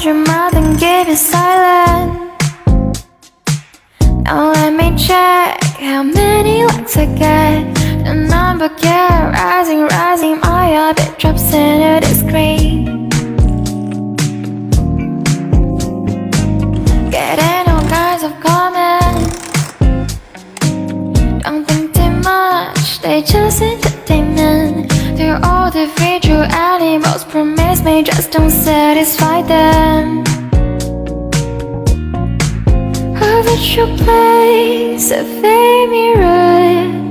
read your mind and give you silence. Now let me check how many likes I get. The number kept rising, rising. My orbit drops into the screen. Getting all kinds of comments. Don't think too much, they just entertainment. They're all the visual animals, promise me just don't satisfy them. A virtual place, a fake mirror.